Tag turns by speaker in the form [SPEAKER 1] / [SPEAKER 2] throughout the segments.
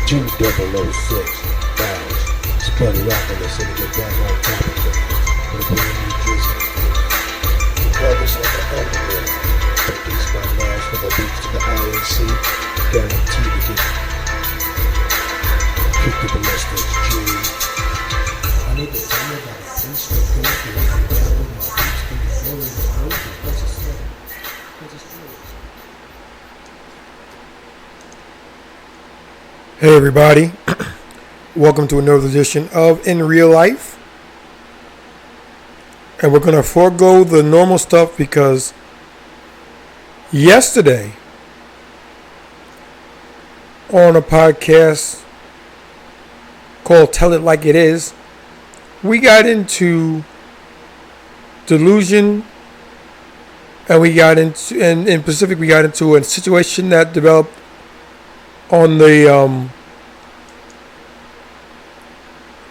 [SPEAKER 1] 2006 Bounce. Spread it out and listen to get back on top of things. For the New Jersey brothers on the underworld. Beats my knives from the beats to the INC. Guaranteed to get 50 ballistics, G. I need to tell you about a place to go to when I'm down with my beats from the floor in the road. What's it say? What's it say?
[SPEAKER 2] Hey everybody, welcome to another edition of In Real Life. And we're going to forego the normal stuff because yesterday on a podcast called Tell It Like It Is, we got into Delusion, and we got into, and in Pacific, we got into a situation that developed on the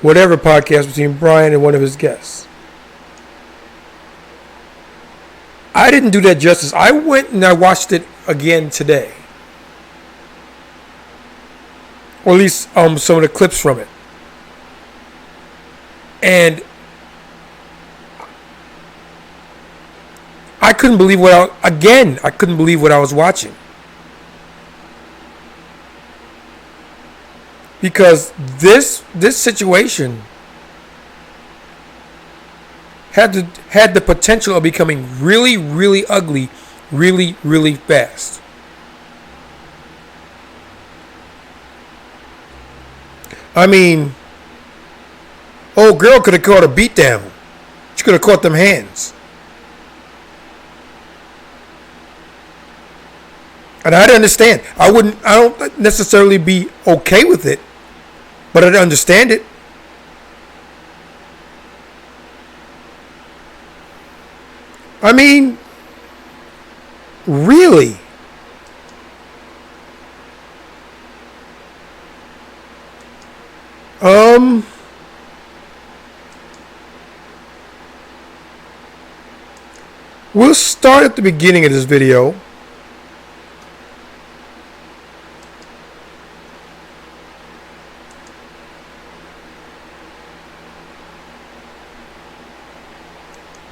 [SPEAKER 2] whatever podcast between Brian and one of his guests. I didn't do that justice. I went and I watched it again today, or at least some of the clips from it, and I couldn't believe I couldn't believe what I was watching. Because this situation had the potential of becoming really, really ugly, really, really fast. I mean, old girl could have caught a beat down. She could have caught them hands. And I'd understand. I don't necessarily be okay with it, but I'd understand it. I mean, really? We'll start at the beginning of this video.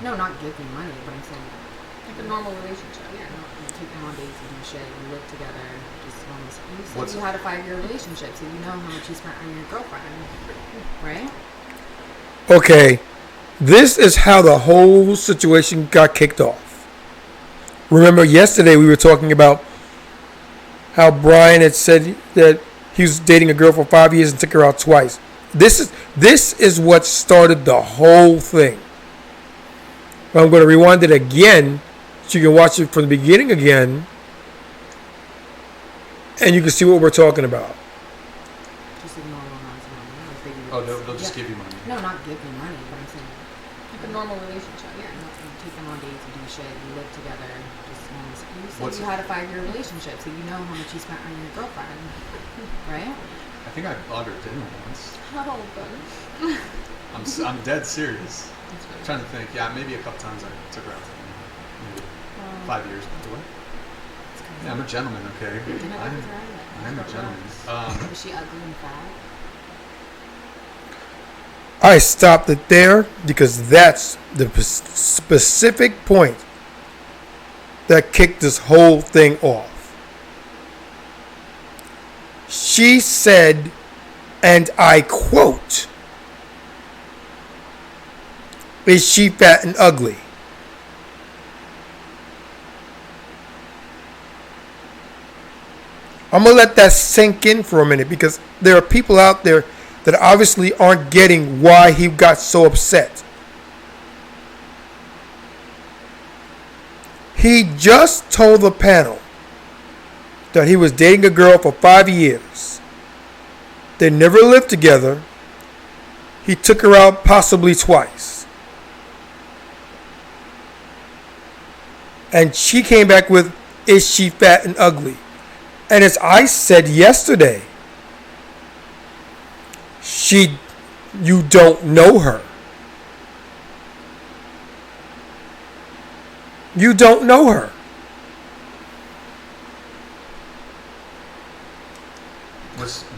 [SPEAKER 3] No, not give me money, but I'm saying like a normal relationship. Yeah, you take them on dates and do shit, you live together. Just you said you had a 5-year relationship, so you know how much you spent on your girlfriend, right?
[SPEAKER 2] Okay, this is how the whole situation got kicked off. Remember, yesterday we were talking about how Brian had said that he was dating a girl for 5 years and took her out twice. This is what started the whole thing. I'm going to rewind it again so you can watch it from the beginning again and you can see what we're talking about.
[SPEAKER 3] Just ignore amounts of money.
[SPEAKER 4] Oh, they'll just give you money.
[SPEAKER 3] No, not give me money, but I'm saying like a normal relationship. Yeah, you take them on dates and do shit, you live together. You said you had a 5-year relationship, so you know how much you spent on your girlfriend, right?
[SPEAKER 4] I think I bought her dinner once.
[SPEAKER 3] Oh, good.
[SPEAKER 4] I'm dead serious. I'm trying to think. Yeah, maybe a couple times I took her out to dinner. Maybe 5 years. What? Yeah, I'm a gentleman, okay? I'm a gentleman.
[SPEAKER 3] Was she ugly and fat?
[SPEAKER 2] I stopped it there because that's the specific point that kicked this whole thing off. She said, and I quote, "Is she fat and ugly?" I'm going to let that sink in for a minute because there are people out there that obviously aren't getting why he got so upset. He just told the panel that he was dating a girl for 5 years. They never lived together. He took her out possibly twice. And she came back with, "Is she fat and ugly?" And as I said yesterday, you don't know her. You don't know her.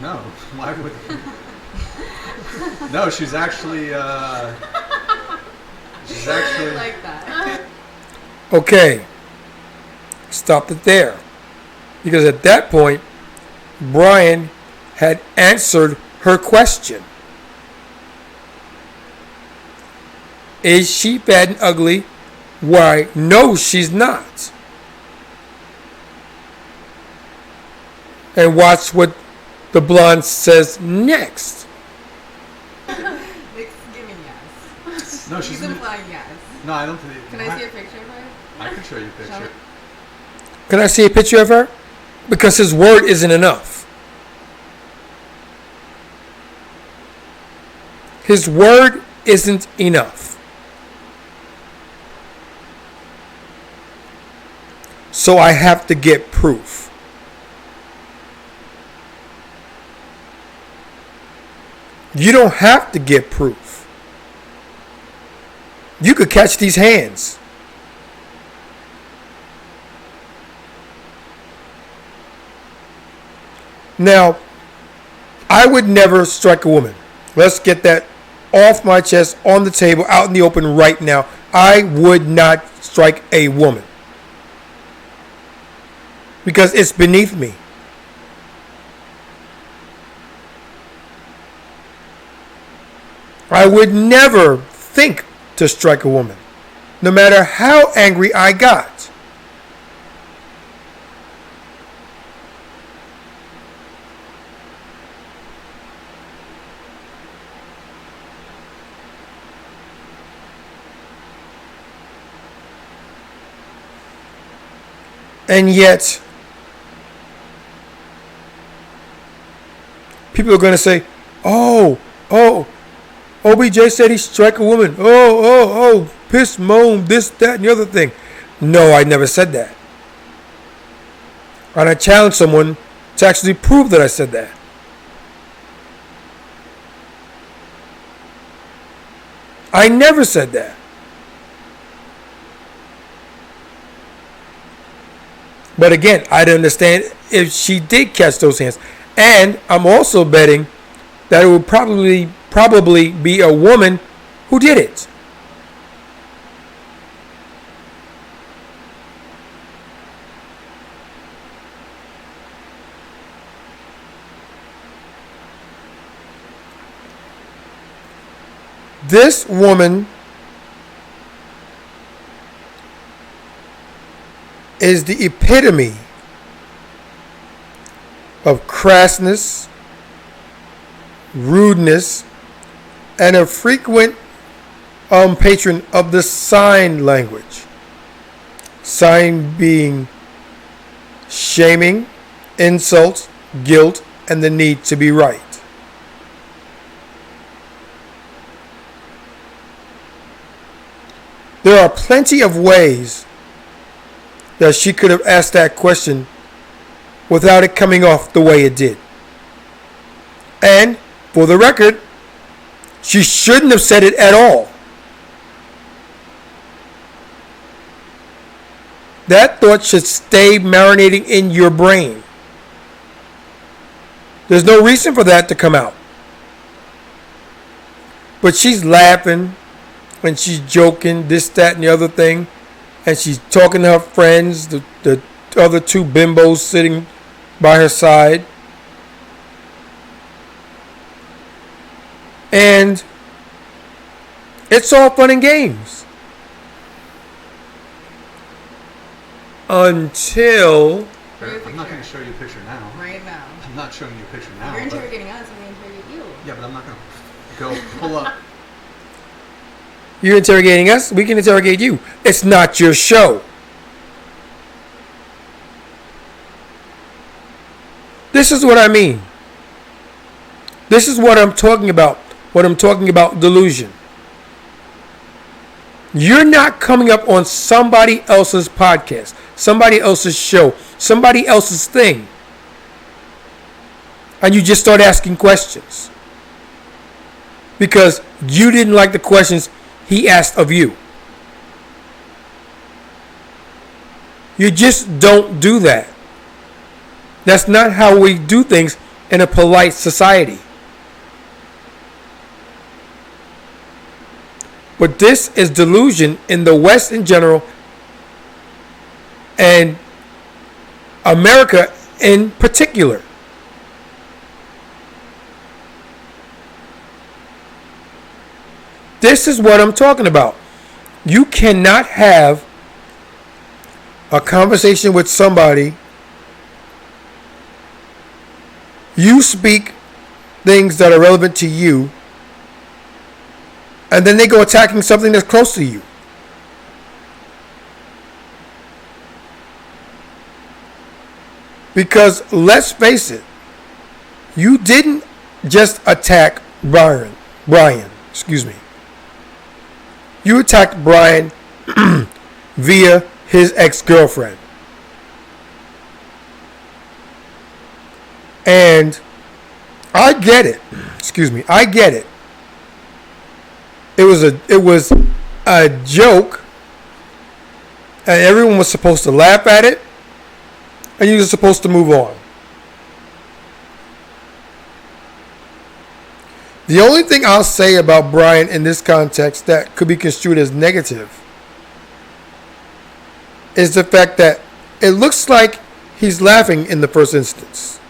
[SPEAKER 4] No. Why would? No, she's actually. She's actually.
[SPEAKER 3] Like that.
[SPEAKER 2] Okay. Stopped it there. Because at that point, Brian had answered her question. Is she fat and ugly? Why, no, she's not. And watch what the blonde says next.
[SPEAKER 3] Nick's giving yes.
[SPEAKER 4] No, she's
[SPEAKER 3] He's implying yes.
[SPEAKER 4] No, I don't think.
[SPEAKER 3] Can I see a picture of her?
[SPEAKER 4] I can show you a picture.
[SPEAKER 2] Can I see a picture of her? Because his word isn't enough. His word isn't enough. So I have to get proof. You don't have to get proof. You could catch these hands. Now, I would never strike a woman. Let's get that off my chest, on the table, out in the open right now. I would not strike a woman. Because it's beneath me. I would never think to strike a woman, no matter how angry I got. And yet, people are going to say, OBJ said he struck a woman. Piss, moan, this, that, and the other thing. No, I never said that. And I challenge someone to actually prove that I said that. I never said that. But again, I'd understand if she did catch those hands. And I'm also betting that it would probably be a woman who did it. This woman is the epitome of crassness, rudeness, and a frequent patron of the sign language. Sign being shaming, insults, guilt, and the need to be right. There are plenty of ways that she could have asked that question without it coming off the way it did. And, for the record, she shouldn't have said it at all. That thought should stay marinating in your brain. There's no reason for that to come out. But she's laughing and she's joking, this, that, and the other thing. And she's talking to her friends, the other two bimbos sitting by her side. And it's all fun and games. Until...
[SPEAKER 4] I'm not going to show you a picture now.
[SPEAKER 3] Right now.
[SPEAKER 4] I'm not showing you a picture now.
[SPEAKER 3] You're interrogating us, and we interrogate you.
[SPEAKER 4] Yeah, but I'm not going to go pull up.
[SPEAKER 2] You're interrogating us, we can interrogate you. It's not your show. This is what I mean. This is what I'm talking about. What I'm talking about, delusion. You're not coming up on somebody else's podcast, somebody else's show, somebody else's thing. And you just start asking questions. Because you didn't like the questions he asked of you. You just don't do that. That's not how we do things in a polite society. But this is delusion in the West in general and America in particular. This is what I'm talking about. You cannot have a conversation with somebody. You speak things that are relevant to you, and then they go attacking something that's close to you. Because let's face it, you didn't just attack Brian, excuse me. You attacked Brian via his ex-girlfriend. And I get it. Excuse me. I get it. It was a joke, and everyone was supposed to laugh at it, and you were supposed to move on. The only thing I'll say about Brian in this context that could be construed as negative is the fact that it looks like he's laughing in the first instance.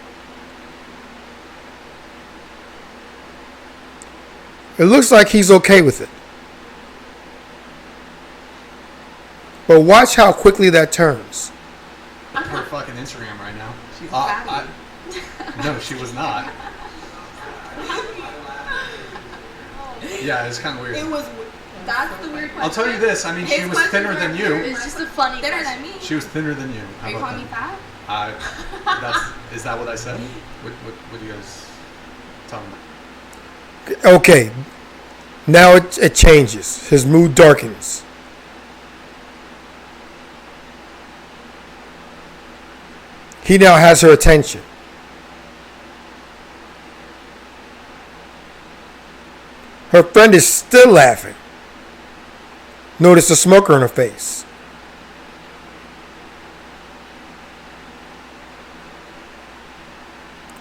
[SPEAKER 2] It looks like he's okay with it. But watch how quickly that turns.
[SPEAKER 4] Her fucking Instagram right now.
[SPEAKER 3] She's
[SPEAKER 4] No, she was not. Yeah, it's kind of weird.
[SPEAKER 3] That's the weird question.
[SPEAKER 4] I'll tell you this. I mean, she was thinner than you.
[SPEAKER 5] It's just a funny
[SPEAKER 3] Thinner
[SPEAKER 5] question.
[SPEAKER 3] than me.
[SPEAKER 4] She was thinner than you.
[SPEAKER 3] Are you calling me fat?
[SPEAKER 4] Is that what I said? What do you guys talking about?
[SPEAKER 2] Okay. Now it changes. His mood darkens. He now has her attention. Her friend is still laughing. Notice the smirk on her face.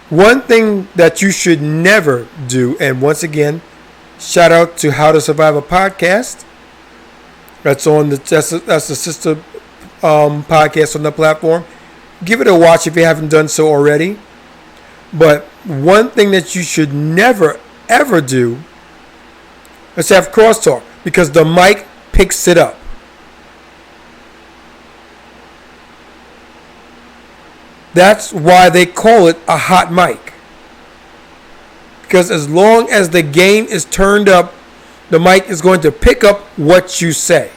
[SPEAKER 2] One thing that you should never do, and once again, shout out to How to Survive a Podcast. That's the sister podcast on the platform. Give it a watch if you haven't done so already. But one thing that you should never ever do is have crosstalk, because the mic picks it up. That's why they call it a hot mic. Because as long as the gain is turned up, the mic is going to pick up what you say.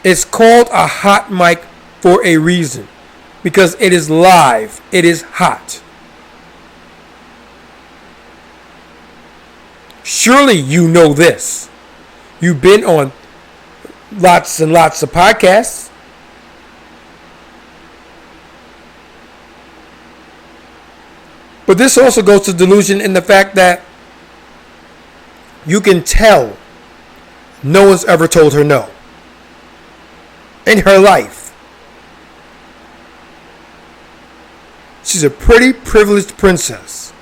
[SPEAKER 2] It's called a hot mic for a reason. Because it is live. It is hot. Surely you know this. You've been on lots and lots of podcasts. But this also goes to delusion in the fact that you can tell no one's ever told her no in her life. She's a pretty privileged princess.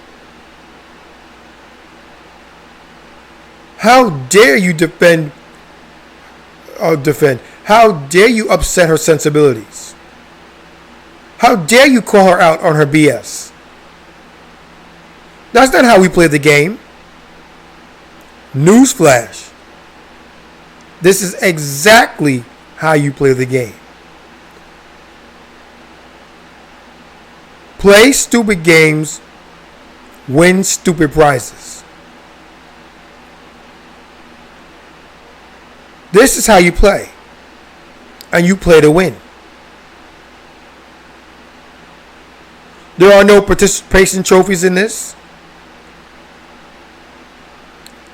[SPEAKER 2] How dare you defend? How dare you upset her sensibilities? How dare you call her out on her BS? That's not how we play the game. Newsflash. This is exactly how you play the game. Play stupid games, win stupid prizes. This is how you play. And you play to win. There are no participation trophies in this.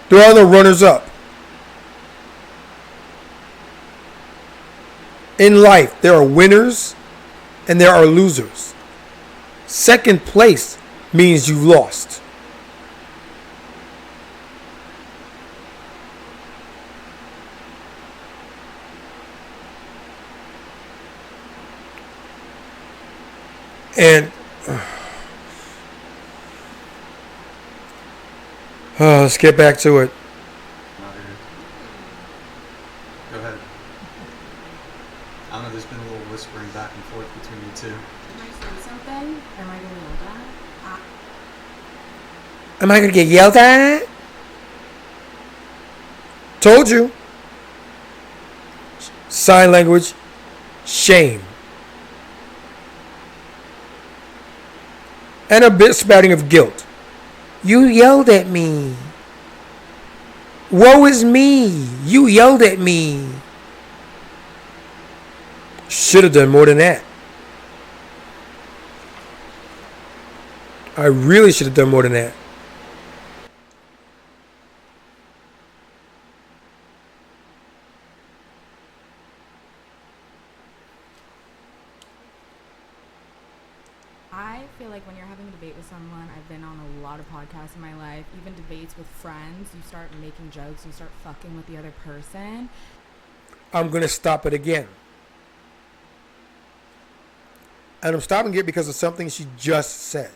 [SPEAKER 2] There are no runners-up. In life, there are winners and there are losers. Second place means you've lost. And let's get back to it.
[SPEAKER 4] Not here. Go ahead. I don't know, there's been a little whispering back and forth between you two.
[SPEAKER 3] Am I saying something? Or am I getting yelled at?
[SPEAKER 2] Am I going to get yelled at? Told you. Sign language. Shame. And a bit spouting of guilt. You yelled at me. Woe is me. You yelled at me. Should have done more than that. I really should have done more than that.
[SPEAKER 3] I feel like when you're having a debate with someone, I've been on a lot of podcasts in my life, even debates with friends, you start making jokes, you start fucking with the other person.
[SPEAKER 2] I'm going to stop it again. And I'm stopping it because of something she just said.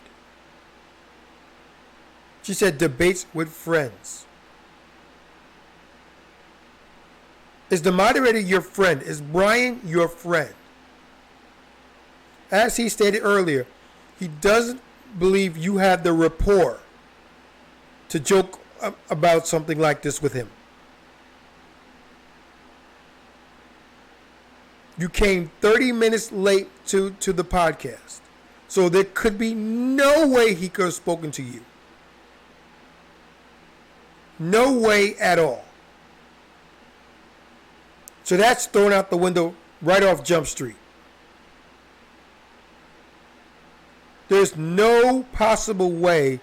[SPEAKER 2] She said debates with friends. Is the moderator your friend? Is Brian your friend? As he stated earlier, he doesn't believe you have the rapport to joke about something like this with him. You came 30 minutes late to the podcast. So there could be no way he could have spoken to you. No way at all. So that's thrown out the window right off Jump Street. There's no possible way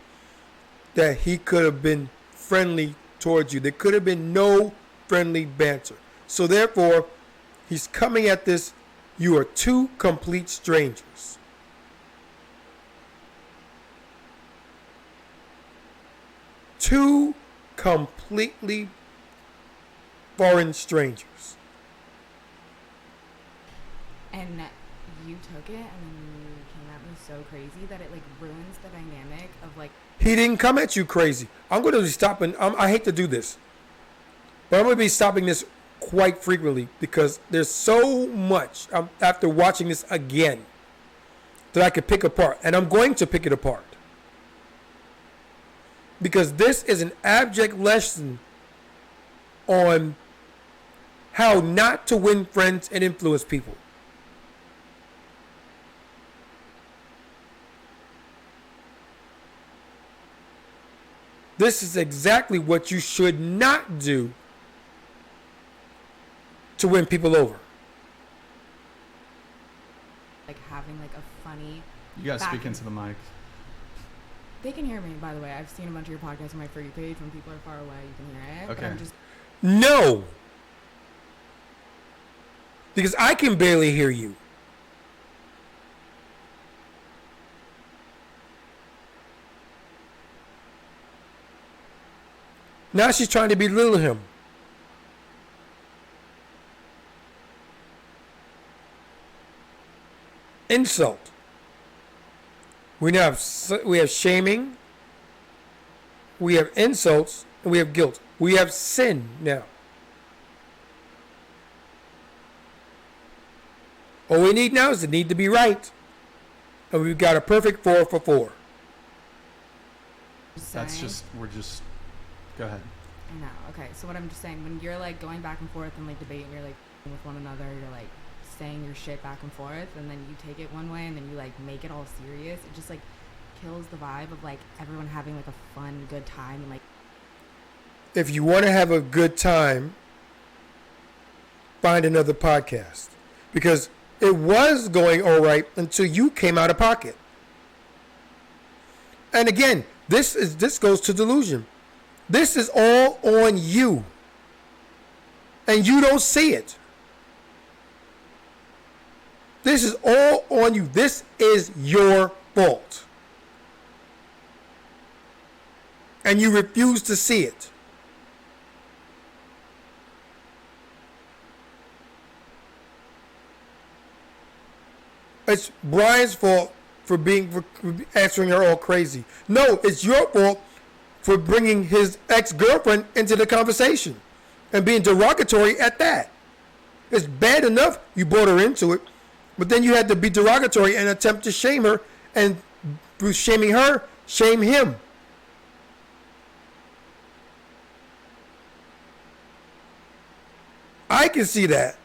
[SPEAKER 2] that he could have been friendly towards you. There could have been no friendly banter. So therefore, he's coming at this, you are two complete strangers. Two completely foreign strangers.
[SPEAKER 3] And you took it and then you came at me so crazy that it like ruins the dynamic of like.
[SPEAKER 2] He didn't come at you crazy. I'm going to be stopping. I hate to do this, but I'm going to be stopping this quite frequently because there's so much after watching this again that I could pick apart, and I'm going to pick it apart because this is an abject lesson on how not to win friends and influence people. This is exactly what you should not do to win people over.
[SPEAKER 3] Like having like a funny.
[SPEAKER 4] You gotta speak into the mic.
[SPEAKER 3] They can hear me, by the way. I've seen a bunch of your podcasts on my For You page. When people are far away, you can hear it.
[SPEAKER 4] Okay.
[SPEAKER 3] But I'm just.
[SPEAKER 2] No. Because I can barely hear you. Now she's trying to belittle him. Insult. We have shaming. We have insults, and we have guilt. We have sin now. All we need now is the need to be right. And we've got a perfect 4 for 4.
[SPEAKER 4] That's just, go ahead.
[SPEAKER 3] I know. Okay. So what I'm just saying, when you're like going back and forth and like debating, you're like with one another, you're like saying your shit back and forth, and then you take it one way and then you like make it all serious. It just like kills the vibe of like everyone having like a fun, good time. And like,
[SPEAKER 2] if you want to have a good time, find another podcast, because it was going all right until you came out of pocket. And again, this goes to delusion. This is all on you, and you don't see it. This is all on you. This is your fault, and you refuse to see it. It's Brian's fault for answering her all crazy. No, it's your fault for bringing his ex-girlfriend into the conversation and being derogatory at that. It's bad enough you brought her into it, but then you had to be derogatory and attempt to shame her, and through shaming her, shame him. I can see that.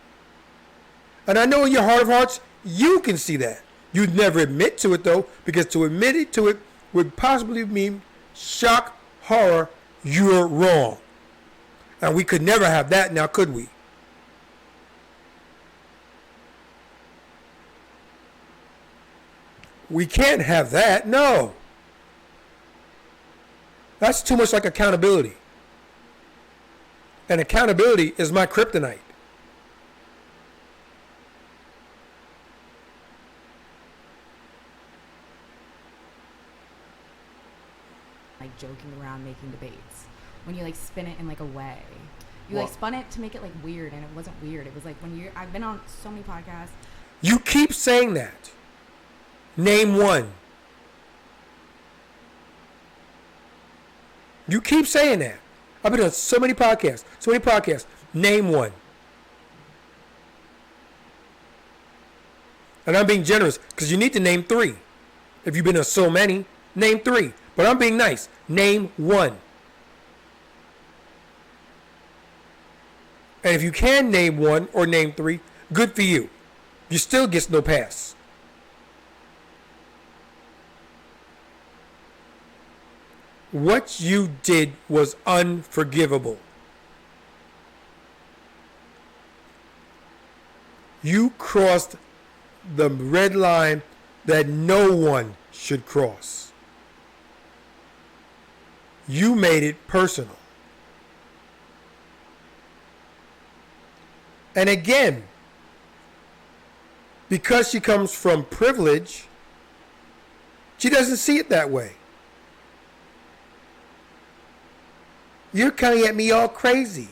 [SPEAKER 2] And I know in your heart of hearts, you can see that. You'd never admit to it though, because to admit it to it would possibly mean shock, horror, you're wrong. And we could never have that now, could we? We can't have that, no. That's too much like accountability. And accountability is my kryptonite.
[SPEAKER 3] Like joking around, making debates. When you like spin it in like a way. You
[SPEAKER 2] Well,
[SPEAKER 3] like spun it to make it like weird, and it wasn't weird. It was like when I've been on so many podcasts.
[SPEAKER 2] You keep saying that. Name one. You keep saying that. I've been on so many podcasts. Name one. And I'm being generous because you need to name three. If you've been on so many, name three. But I'm being nice. Name one. And if you can name one or name three, good for you. You still get no pass. What you did was unforgivable. You crossed the red line that no one should cross. You made it personal. And again, because she comes from privilege, she doesn't see it that way. You're coming at me all crazy.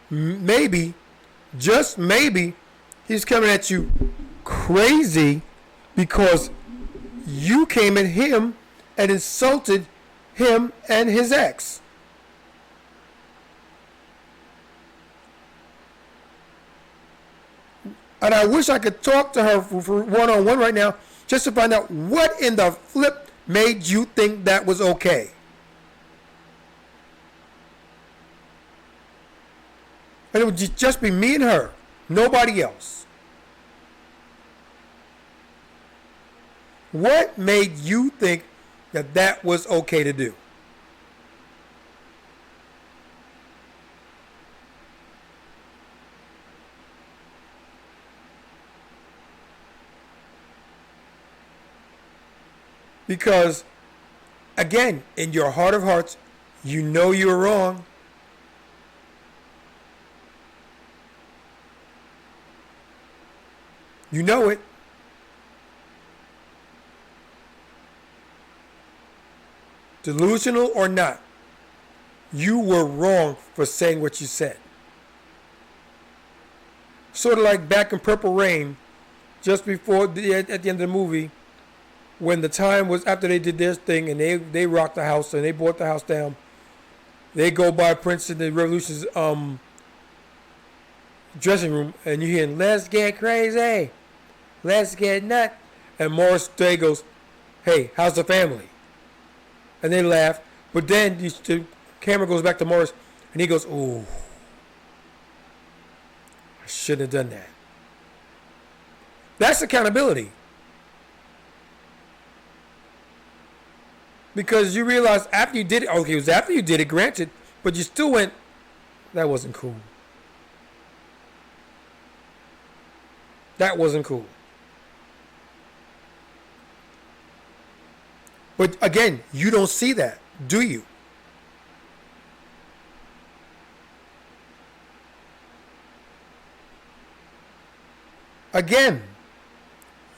[SPEAKER 2] Maybe, just maybe, he's coming at you crazy because you came at him and insulted him and his ex. And I wish I could talk to her for one-on-one right now just to find out what in the flip made you think that was okay. And it would just be me and her, nobody else. What made you think that that was okay to do? Because, again, in your heart of hearts, you know you're wrong. You know it. Delusional or not, you were wrong for saying what you said. Sort of like back in Purple Rain, just before at the end of the movie, when the time was after they did their thing and they rocked the house and they brought the house down, they go by Prince in the Revolution's dressing room and you hear, "Let's get crazy, let's get nut," and Morris Day goes, "Hey, how's the family?" And they laugh, but then the camera goes back to Morris and he goes, "Oh, I shouldn't have done that." That's accountability. Because you realize after you did it, okay, it was after you did it, granted, but you still went, that wasn't cool. That wasn't cool. But again, you don't see that, do you? Again,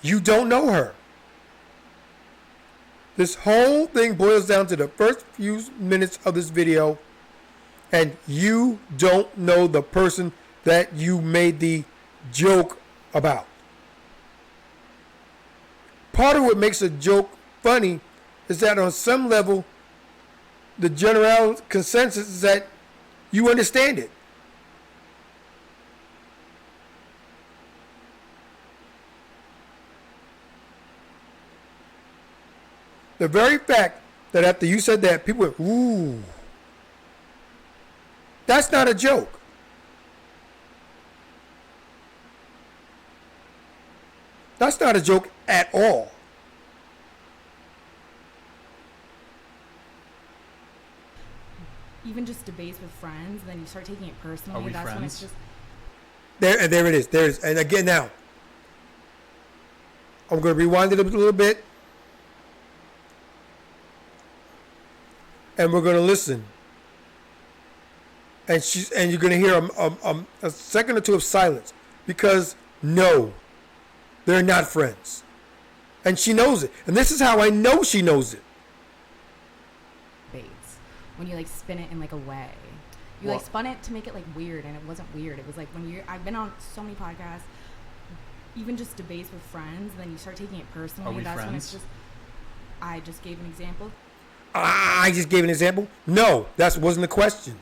[SPEAKER 2] you don't know her. This whole thing boils down to the first few minutes of this video, and you don't know the person that you made the joke about. part of what makes a joke funny is that on some level, the general consensus is that you understand it. The very fact that after you said that, people went, ooh, that's not a joke. That's not a joke at all.
[SPEAKER 3] Even just debates with friends, and then you start taking it personally.
[SPEAKER 4] Are we
[SPEAKER 3] that's
[SPEAKER 4] friends?
[SPEAKER 3] when it's just
[SPEAKER 2] There it is. There it is. And again, now, I'm going to rewind it a little bit. And we're going to listen. And you're going to hear a second or two of silence. Because, no, they're not friends. And she knows it. And this is how I know she knows it.
[SPEAKER 3] debates. When you like spin it in like a way. You
[SPEAKER 4] Well-
[SPEAKER 3] like spun it to make it like weird, and it wasn't weird. It was like when I've been on so many podcasts, even just debates with friends, and then you start taking it personally.
[SPEAKER 4] Are we
[SPEAKER 3] that's when it's
[SPEAKER 4] friends?
[SPEAKER 3] just. I just gave an example.
[SPEAKER 2] I just gave an example. No, that wasn't the question.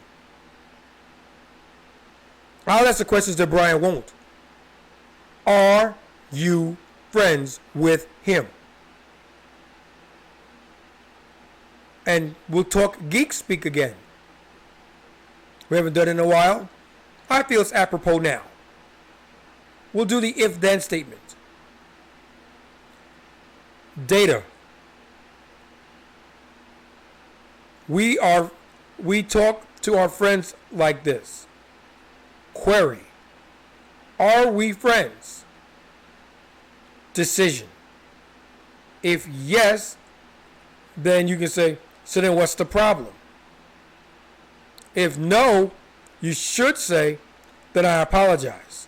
[SPEAKER 2] I'll ask the questions that Brian won't. Are you friends with him? And we'll talk geek speak again. We haven't done it in a while. I feel it's apropos now. We'll do the if-then statement. Data. We talk to our friends like this. Query. Are we friends? Decision. If yes, then you can say, so then what's the problem? If no, you should say, then I apologize.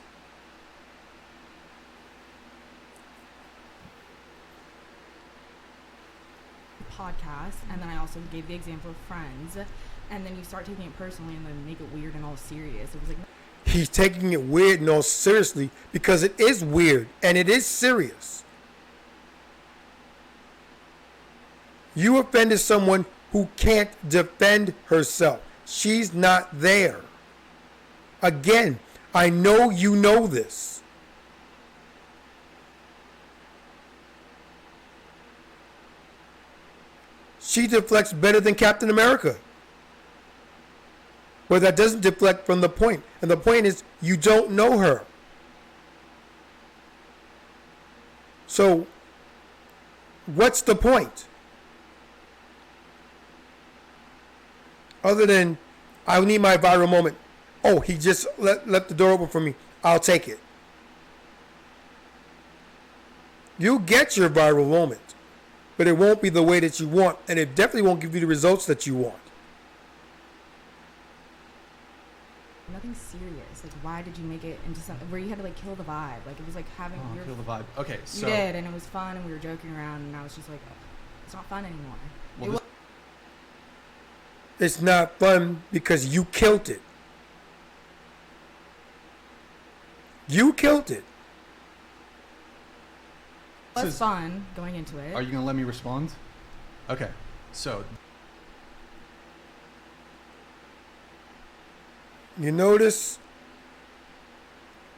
[SPEAKER 3] Podcast, and then I also gave the example of friends, and then you start taking it personally and then make it weird and all serious. It was like,
[SPEAKER 2] He's taking it weird and all seriously because it is weird and it is serious. You offended someone who can't defend herself. She's not there. Again, I know you know this. She deflects better than Captain America. But that doesn't deflect from the point. And the point is, you don't know her. So, what's the point? Other than, I need my viral moment. Oh, he just left the door open for me. I'll take it. You'll get your viral moment. But it won't be the way that you want. And it definitely won't give you the results that you want.
[SPEAKER 3] nothing serious. Like, why did you make it into something where you had to like kill the vibe? Like, it was like having
[SPEAKER 4] Kill the vibe. Okay, so
[SPEAKER 3] you did, and it was fun, and we were joking around, and I was just like, oh, it's not fun anymore.
[SPEAKER 4] Well,
[SPEAKER 2] It's not fun because you killed it. You killed it.
[SPEAKER 3] It was fun going into it.
[SPEAKER 4] Are you gonna let me respond? Okay, so
[SPEAKER 2] You notice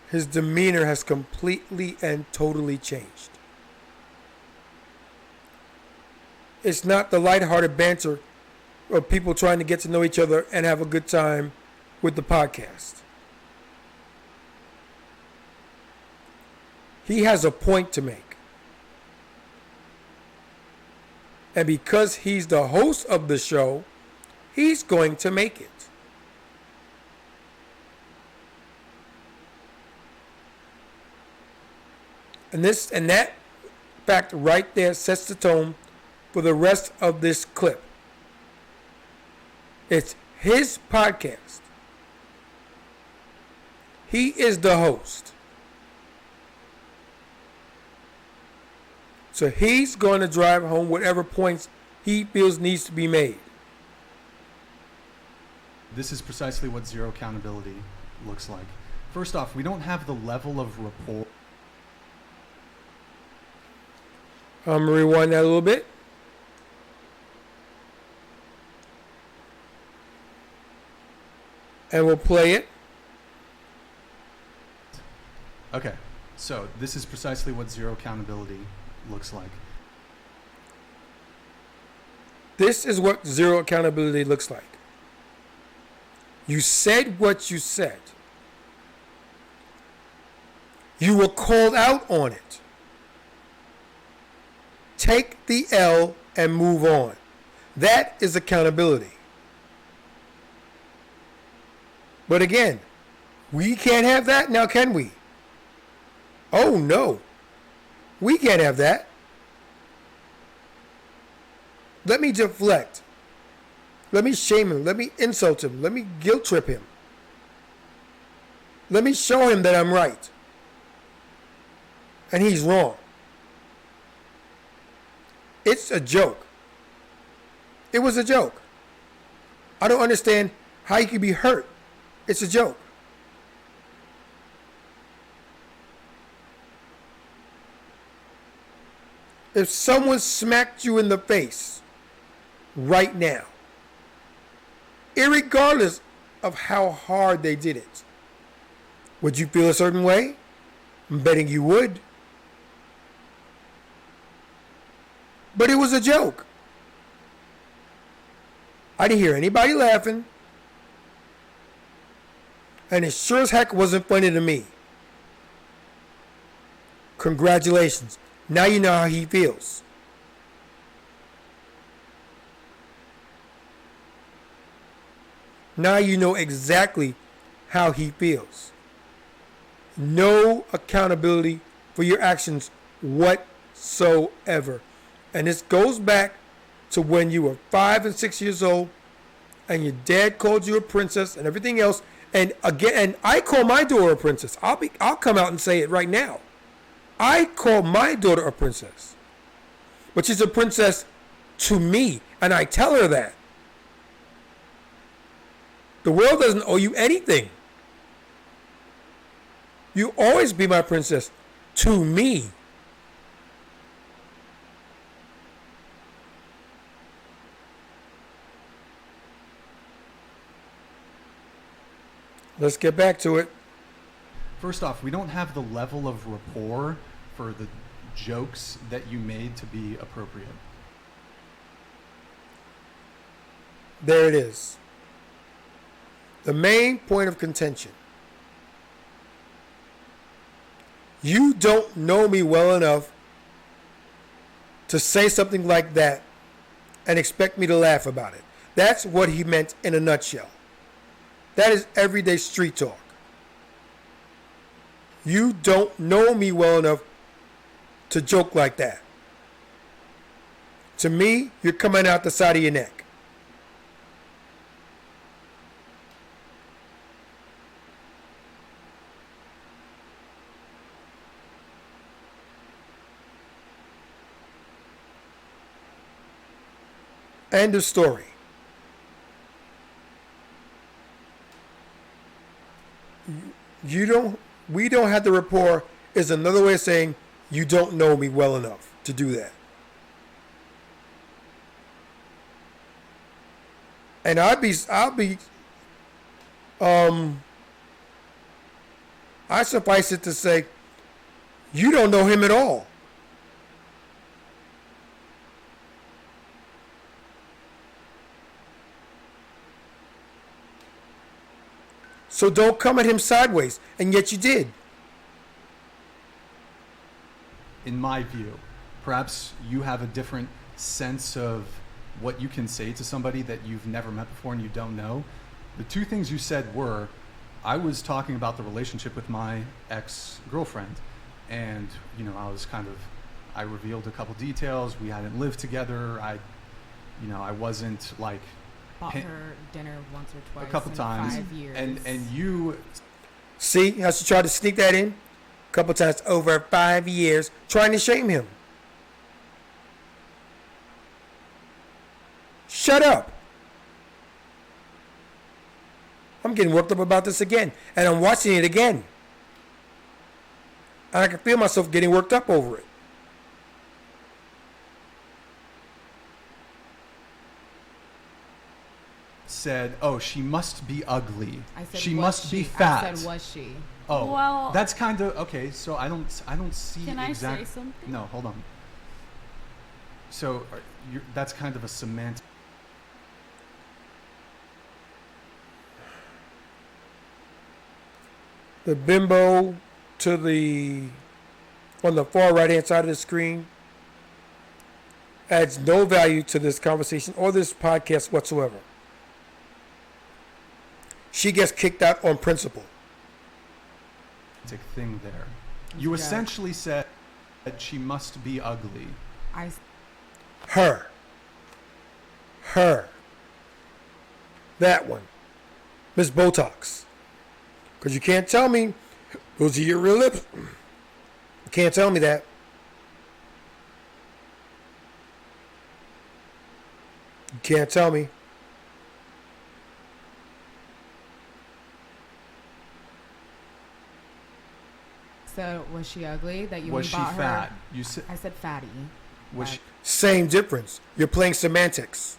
[SPEAKER 2] his demeanor has completely and totally changed. It's not the lighthearted banter of people trying to get to know each other and have a good time with the podcast. He has a point to make. And because he's the host of the show, he's going to make it. And that fact right there sets the tone for the rest of this clip. It's his podcast. He is the host. So he's going to drive home whatever points he feels needs to be made.
[SPEAKER 4] this is precisely what zero accountability looks like. First off, we don't have the level of rapport.
[SPEAKER 2] I'm going to rewind that a little bit. And we'll play it.
[SPEAKER 4] Okay, so this is precisely what zero accountability looks like.
[SPEAKER 2] This is what zero accountability looks like. You said what you said. You were called out on it. Take the L and move on. That is accountability. But again, we can't have that now, can we? Oh no. We can't have that. Let me deflect. Let me shame him. Let me insult him. Let me guilt trip him. Let me show him that I'm right. And he's wrong. It's a joke. It was a joke. I don't understand how you could be hurt. It's a joke. If someone smacked you in the face right now, irregardless of how hard they did it, would you feel a certain way? I'm betting you would. But it was a joke. I didn't hear anybody laughing. And it sure as heck wasn't funny to me. Congratulations. Now you know how he feels. Now you know exactly how he feels. No accountability for your actions whatsoever. And this goes back to when you were 5 and 6 years old and your dad called you a princess and everything else. And again, and I call my daughter a princess. I'll come out and say it right now. I call my daughter a princess. But she's a princess to me, and I tell her that. The world doesn't owe you anything. You always be my princess to me. Let's get back to it.
[SPEAKER 4] First off, we don't have the level of rapport for the jokes that you made to be appropriate.
[SPEAKER 2] There it is. The main point of contention. You don't know me well enough to say something like that and expect me to laugh about it. That's what he meant in a nutshell. That is everyday street talk. You don't know me well enough to joke like that. To me, you're coming out the side of your neck. End of story. We don't have the rapport is another way of saying you don't know me well enough to do that. And I suffice it to say, you don't know him at all. So don't come at him sideways, and yet you did.
[SPEAKER 4] In my view, perhaps you have a different sense of what you can say to somebody that you've never met before and you don't know. The two things you said were, I was talking about the relationship with my ex-girlfriend, and I revealed a couple details. We hadn't lived together. I wasn't like
[SPEAKER 3] bought her dinner once or twice
[SPEAKER 4] a couple
[SPEAKER 3] in
[SPEAKER 4] times
[SPEAKER 3] 5 years.
[SPEAKER 4] and you
[SPEAKER 2] see how she tried to sneak that in a couple times over 5 years, trying to shame him. Shut up. I'm getting worked up about this again, and I'm watching it again, and I can feel myself getting worked up over it.
[SPEAKER 4] said, "Oh, she must be ugly.
[SPEAKER 3] I said,
[SPEAKER 4] she
[SPEAKER 3] was
[SPEAKER 4] must
[SPEAKER 3] she?
[SPEAKER 4] be fat."
[SPEAKER 3] I said, was she?
[SPEAKER 4] Oh,
[SPEAKER 5] Well-
[SPEAKER 4] that's kind of okay. So I don't see.
[SPEAKER 5] Can I say something?
[SPEAKER 4] No, hold on. So that's kind of a semantic.
[SPEAKER 2] The bimbo on the far right hand side of the screen adds no value to this conversation or this podcast whatsoever. She gets kicked out on principle.
[SPEAKER 4] Thing there.
[SPEAKER 3] It's
[SPEAKER 4] You
[SPEAKER 3] a joke.
[SPEAKER 4] essentially said that she must be ugly.
[SPEAKER 2] Her. That one. Miss Botox. Because you can't tell me those are your real lips. You can't tell me that. You can't tell me.
[SPEAKER 3] So was she ugly? That you
[SPEAKER 4] Was
[SPEAKER 3] only
[SPEAKER 4] she
[SPEAKER 3] bought
[SPEAKER 4] fat?
[SPEAKER 3] her?
[SPEAKER 4] You said.
[SPEAKER 3] I said fatty.
[SPEAKER 4] Was she?
[SPEAKER 2] Same difference. You're playing semantics.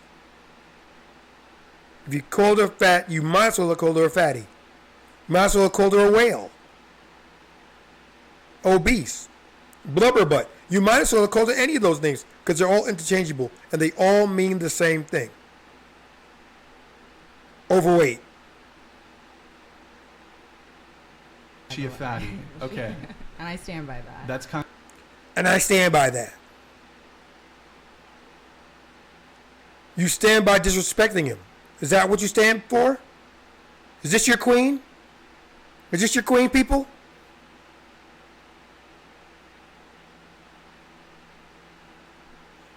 [SPEAKER 2] If you called her fat, you might as well have called her a fatty. You might as well have called her a whale. Obese. Blubber butt. You might as well have called her any of those names because they're all interchangeable and they all mean the same thing. Overweight.
[SPEAKER 4] She a fatty? Okay,
[SPEAKER 3] And I stand by that.
[SPEAKER 4] that's kind.
[SPEAKER 2] And I stand by that. You stand by disrespecting him. Is that what you stand for? Is this your queen? Is this your queen, people?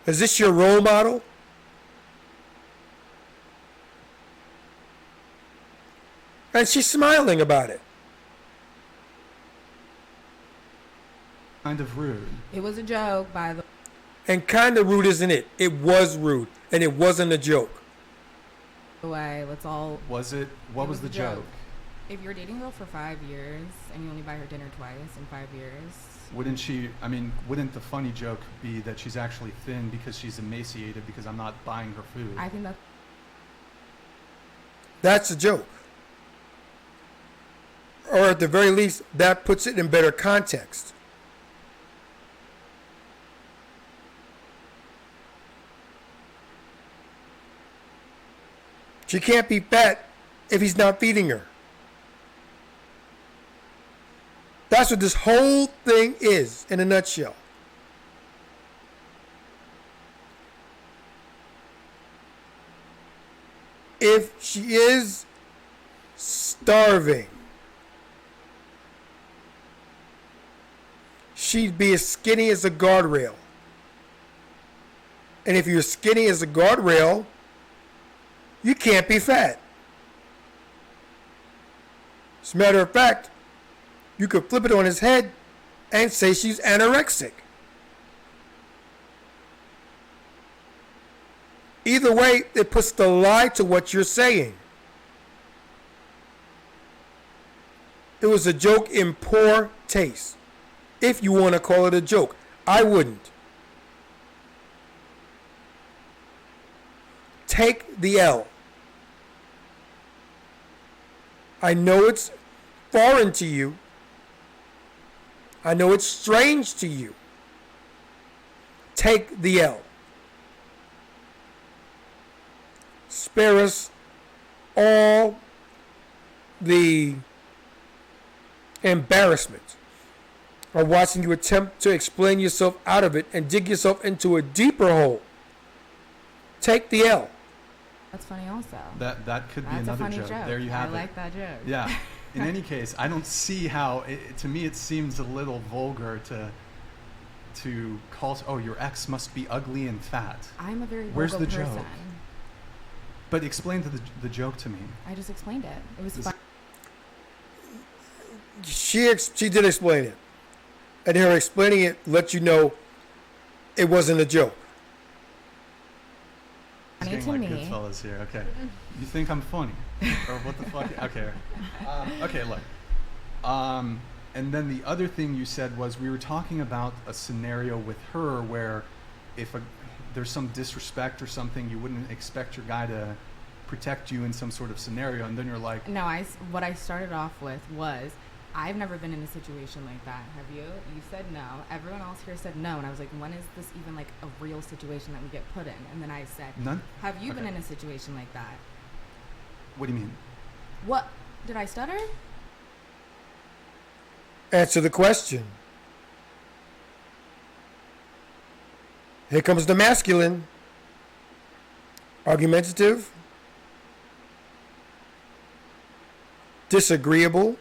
[SPEAKER 2] Is this your role model? And she's smiling about it.
[SPEAKER 4] Kind of rude.
[SPEAKER 3] It was a joke, by the
[SPEAKER 2] And kind of rude, isn't it? It was rude. And it wasn't a joke.
[SPEAKER 3] way. Let's all.
[SPEAKER 4] Was it? What
[SPEAKER 3] It
[SPEAKER 4] was the
[SPEAKER 3] a
[SPEAKER 4] joke?
[SPEAKER 3] If you're dating a girl for 5 years and you only buy her dinner twice in 5 years,
[SPEAKER 4] Wouldn't she? I mean, wouldn't the funny joke be that she's actually thin because she's emaciated because I'm not buying her food?
[SPEAKER 3] I think that's
[SPEAKER 2] That's a joke. Or at the very least, that puts it in better context. She can't be fat if he's not feeding her. That's what this whole thing is in a nutshell. If she is starving, she'd be as skinny as a guardrail. And if you're skinny as a guardrail, you can't be fat. As a matter of fact, you could flip it on his head and say she's anorexic. Either way, it puts the lie to what you're saying. It was a joke in poor taste. If you want to call it a joke, I wouldn't. Take the L. I know it's foreign to you. I know it's strange to you. Take the L. Spare us all the embarrassment of watching you attempt to explain yourself out of it and dig yourself into a deeper hole. Take the L.
[SPEAKER 3] that's funny also.
[SPEAKER 4] That could be
[SPEAKER 3] That's a
[SPEAKER 4] another
[SPEAKER 3] funny
[SPEAKER 4] joke.
[SPEAKER 3] joke.
[SPEAKER 4] There you have
[SPEAKER 3] I
[SPEAKER 4] it.
[SPEAKER 3] like that joke.
[SPEAKER 4] Yeah. In any case, I don't see how. To me, it seems a little vulgar to call. Oh, your ex must be ugly and fat.
[SPEAKER 3] I'm a very
[SPEAKER 4] Where's
[SPEAKER 3] vocal
[SPEAKER 4] the
[SPEAKER 3] person.
[SPEAKER 4] joke? But explain the joke to me.
[SPEAKER 3] I just explained it. It was
[SPEAKER 4] Is-
[SPEAKER 3] fun.
[SPEAKER 2] She did explain it. And her explaining it let you know it wasn't a joke.
[SPEAKER 3] Funny
[SPEAKER 4] It's
[SPEAKER 3] to
[SPEAKER 4] getting like
[SPEAKER 3] me.
[SPEAKER 4] Goodfellas here. Okay. You think I'm funny? Or what the fuck? Okay. Okay, look. And then the other thing you said was we were talking about a scenario with her where if there's some disrespect or something, you wouldn't expect your guy to protect you in some sort of scenario, and then you're like,
[SPEAKER 3] No, what I started off with was, I've never been in a situation like that. Have you? You said no. Everyone else here said no. And I was like, when is this even like a real situation that we get put in? And then I said,
[SPEAKER 4] none.
[SPEAKER 3] have you been
[SPEAKER 4] Okay.
[SPEAKER 3] in a situation like that?
[SPEAKER 4] What do you mean?
[SPEAKER 3] What? Did I stutter?
[SPEAKER 2] Answer the question. Here comes the masculine. Argumentative. Disagreeable.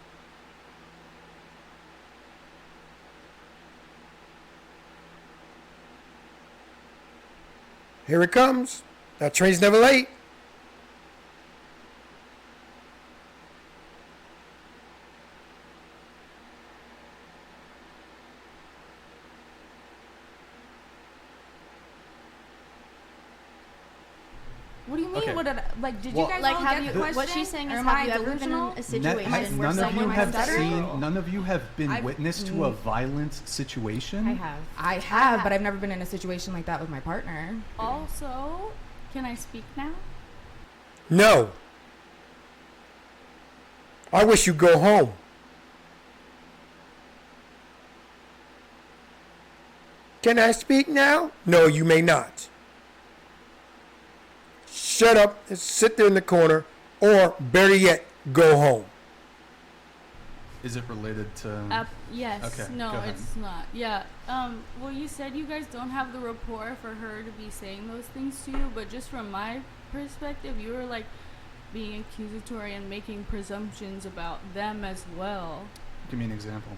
[SPEAKER 2] Here it comes. That train's never late.
[SPEAKER 3] What do you mean?
[SPEAKER 4] Okay.
[SPEAKER 3] What did did
[SPEAKER 4] Well,
[SPEAKER 3] you guys
[SPEAKER 5] Like,
[SPEAKER 3] all
[SPEAKER 5] have
[SPEAKER 3] get
[SPEAKER 5] you?
[SPEAKER 3] the question?
[SPEAKER 5] What she's saying
[SPEAKER 3] Or
[SPEAKER 5] is,
[SPEAKER 3] am
[SPEAKER 5] have
[SPEAKER 3] I
[SPEAKER 5] you ever been in
[SPEAKER 3] delusional?
[SPEAKER 5] a situation where
[SPEAKER 4] None of
[SPEAKER 5] someone
[SPEAKER 4] you have
[SPEAKER 5] stuttered?
[SPEAKER 4] seen. None of you have been
[SPEAKER 3] I've-
[SPEAKER 4] witness to a violent situation.
[SPEAKER 5] I have.
[SPEAKER 3] I have, but I've never been in a situation like that with my partner.
[SPEAKER 5] Also, can I speak now?
[SPEAKER 2] No. I wish you'd go home. Can I speak now? No, you may not. Shut up and sit there in the corner, or better yet, go home.
[SPEAKER 4] Is it related to?
[SPEAKER 5] Yes.
[SPEAKER 4] Okay,
[SPEAKER 5] No,
[SPEAKER 4] go ahead.
[SPEAKER 5] it's not. Yeah. Well, you said you guys don't have the rapport for her to be saying those things to you, but just from my perspective, you were like being accusatory and making presumptions about them as well.
[SPEAKER 4] Give me an example.